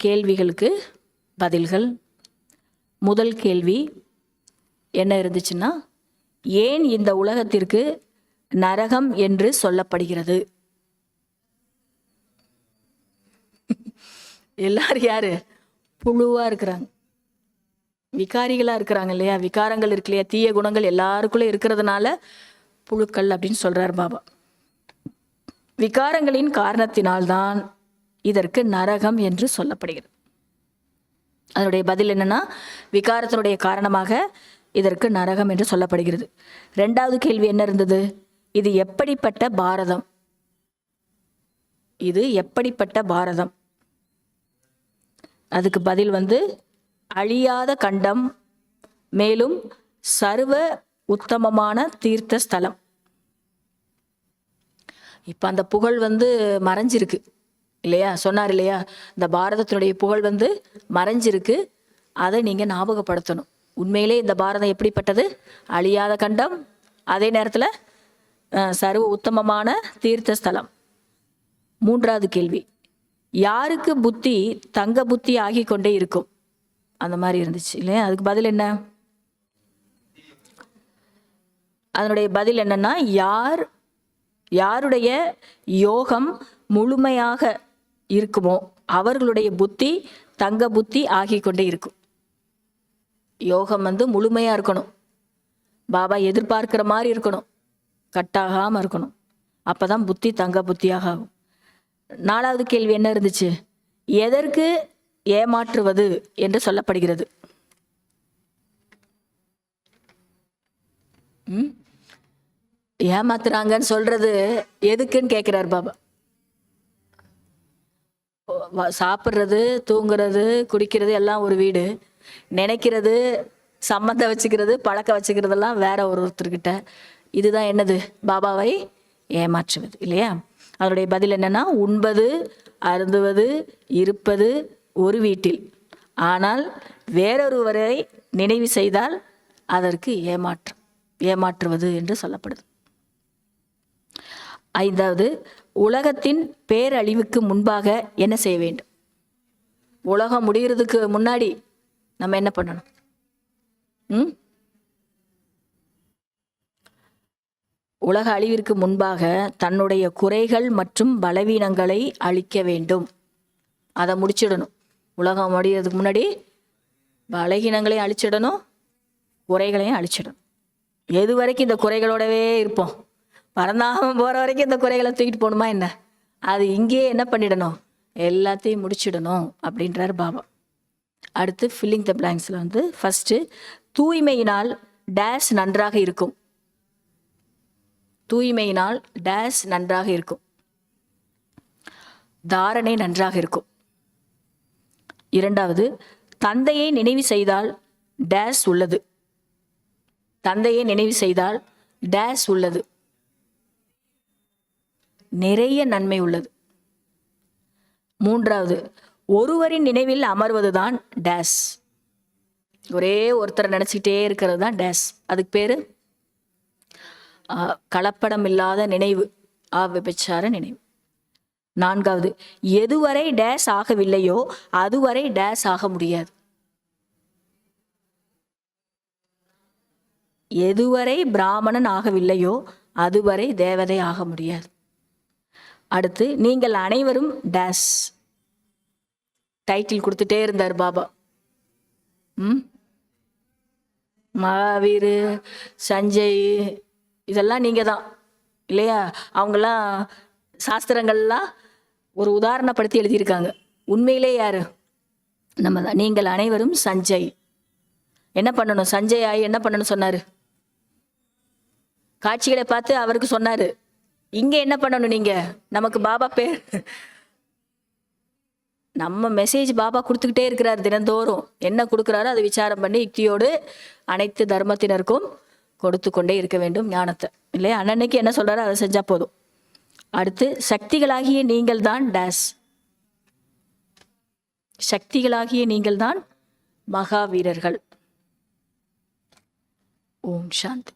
கேள்விகளுக்கு பதில்கள். முதல் கேள்வி என்ன இருந்துச்சுன்னா, ஏன் இந்த உலகத்திற்கு நரகம் என்று சொல்லப்படுகிறது? எல்லாரும் யாரு? புழுவா இருக்கிறாங்க, விகாரிகளா இருக்கிறாங்க இல்லையா? விகாரங்கள் இருக்கு இல்லையா? தீய குணங்கள் எல்லாருக்குள்ளே இருக்கிறதுனால புழுக்கள் அப்படின்னு சொல்றார் பாபா. விகாரங்களின் காரணத்தினால்தான் இதற்கு நரகம் என்று சொல்லப்படுகிறது. அதனுடைய பதில் என்னன்னா, விகாரத்தினுடைய காரணமாக இதற்கு நரகம் என்று சொல்லப்படுகிறது. ரெண்டாவது கேள்வி என்ன இருந்தது? இது எப்படிப்பட்ட பாரதம்? இது எப்படிப்பட்ட பாரதம்? அதுக்கு பதில் அழியாத கண்டம், மேலும் சர்வ உத்தமமான தீர்த்த ஸ்தலம். இப்போ அந்த புகழ் மறைஞ்சிருக்கு இல்லையா? சொன்னார் இல்லையா? இந்த பாரதத்தினுடைய புகழ் மறைஞ்சிருக்கு. அதை நீங்கள் ஞாபகப்படுத்தணும். உண்மையிலே இந்த பாரதம் எப்படிப்பட்டது? அழியாத கண்டம், அதே நேரத்தில் சர்வ உத்தமமான தீர்த்த ஸ்தலம். மூன்றாவது கேள்வி, யாருக்கு புத்தி தங்க புத்தி ஆகி கொண்டே இருக்கும்? அந்த மாதிரி இருந்துச்சு இல்லையா? அதுக்கு பதில் என்ன? அதனுடைய பதில் என்னன்னா, யாருடைய யோகம் முழுமையாக இருக்குமோ அவர்களுடைய புத்தி தங்க புத்தி ஆகி கொண்டே இருக்கும். யோகம் முழுமையாக இருக்கணும், பாபா எதிர்பார்க்கிற மாதிரி இருக்கணும், கட்டாகாமல் இருக்கணும். அப்போ தான் புத்தி தங்க புத்தியாக ஆகும். நாலாவது கேள்வி என்ன இருந்துச்சு? எதற்கு ஏமாற்றுவது என்று சொல்லப்படுகிறது? ஏமாத்துறாங்கன்னு சொல்றது எதுக்குன்னு கேட்கிறார் பாபா. சாப்பிட்றது, தூங்குறது, குடிக்கிறது எல்லாம் ஒரு வீடு, நினைக்கிறது, சம்மந்தம் வச்சுக்கிறது, பழக்க வச்சுக்கிறதெல்லாம் வேற ஒருத்தர்கிட்ட. இதுதான் என்னது? பாபாவை ஏமாற்றுவது இல்லையா? அதனுடைய பதில் என்னன்னா, உண்பது, அருந்துவது, இருப்பது ஒரு வீட்டில், ஆனால் வேறொருவரை நினைவு செய்தால் அதற்கு ஏமாற்றுவது என்று சொல்லப்படுது. ஐந்தாவது, உலகத்தின் பேரழிவுக்கு முன்பாக என்ன செய்ய வேண்டும்? உலகம் முடிகிறதுக்கு முன்னாடி நம்ம என்ன பண்ணணும்? உலக அழிவிற்கு முன்பாக தன்னுடைய குறைகள் மற்றும் பலவீனங்களை அழிக்க வேண்டும். அதை முடிச்சிடணும். உலகம் முடிகிறதுக்கு முன்னாடி பலவீனங்களையும் அழிச்சிடணும், குறைகளையும் அழிச்சிடணும். எது வரைக்கும் இந்த குறைகளோடவே இருப்போம்? பரந்தாமம் போகிற வரைக்கும் இந்த குறைகளை தூக்கிட்டு போகணுமா என்ன? அது இங்கேயே என்ன பண்ணிடணும்? எல்லாத்தையும் முடிச்சிடணும் அப்படின்றார் பாபா. அடுத்து ஃபில்லிங் த பிளாங்க்ஸில் ஃபஸ்ட்டு, தூய்மையினால் டேஷ் நன்றாக இருக்கும். தூய்மையினால் டேஷ் நன்றாக இருக்கும். தாரணை நன்றாக இருக்கும். இரண்டாவது, தந்தையை நினைவு செய்தால் டேஷ் உள்ளது. தந்தையை நினைவு செய்தால் டேஷ் உள்ளது. நிறைய நன்மை உள்ளது. மூன்றாவது, ஒருவரின் நினைவில் அமர்வதுதான் டேஷ். ஒரே ஒருத்தரை நினச்சிக்கிட்டே இருக்கிறது தான் டேஷ். அதுக்கு பேர் கலப்படம் இல்லாத நினைவு, விபச்சார நினைவு. நான்காவது, எதுவரை டேஷ் ஆகவில்லையோ அதுவரை டேஷ் ஆக முடியாது. எதுவரை பிராமணன் ஆகவில்லையோ அதுவரை தேவதை ஆக முடியாது. அடுத்து, நீங்கள் அனைவரும் டேஷ். டைட்டில் கொடுத்துட்டே இருந்தார் பாபா. மகாவீர், சஞ்சய், இதெல்லாம் நீங்கள் தான் இல்லையா? அவங்கெல்லாம் சாஸ்திரங்கள்லாம் ஒரு உதாரணப்படுத்தி எழுதியிருக்காங்க. உண்மையிலே யாரு? நம்ம தான். நீங்கள் அனைவரும் சஞ்சய். என்ன பண்ணணும்? சஞ்சய் ஆகி என்ன பண்ணணும் சொன்னார்? காட்சிகளை பார்த்து அவருக்கு சொன்னார். இங்கே என்ன பண்ணணும்? நீங்கள் நமக்கு பாபா பேர், நம்ம மெசேஜ் பாபா கொடுத்துக்கிட்டே இருக்கிறார். தினந்தோறும் என்ன கொடுக்குறாரோ அதை விசாரம் பண்ணி யுக்தியோடு அனைத்து தர்மத்தினருக்கும் கொடுத்து கொண்டே இருக்க வேண்டும் ஞானத்தை இல்லையா? அன்னன்னைக்கு என்ன சொல்கிறாரோ அதை செஞ்சால் போதும். அடுத்து, சக்திகளாகிய நீங்கள் தான் டேஷ். சக்திகளாகிய நீங்கள் தான் மகாவீரர்கள். ஓம் சாந்தி.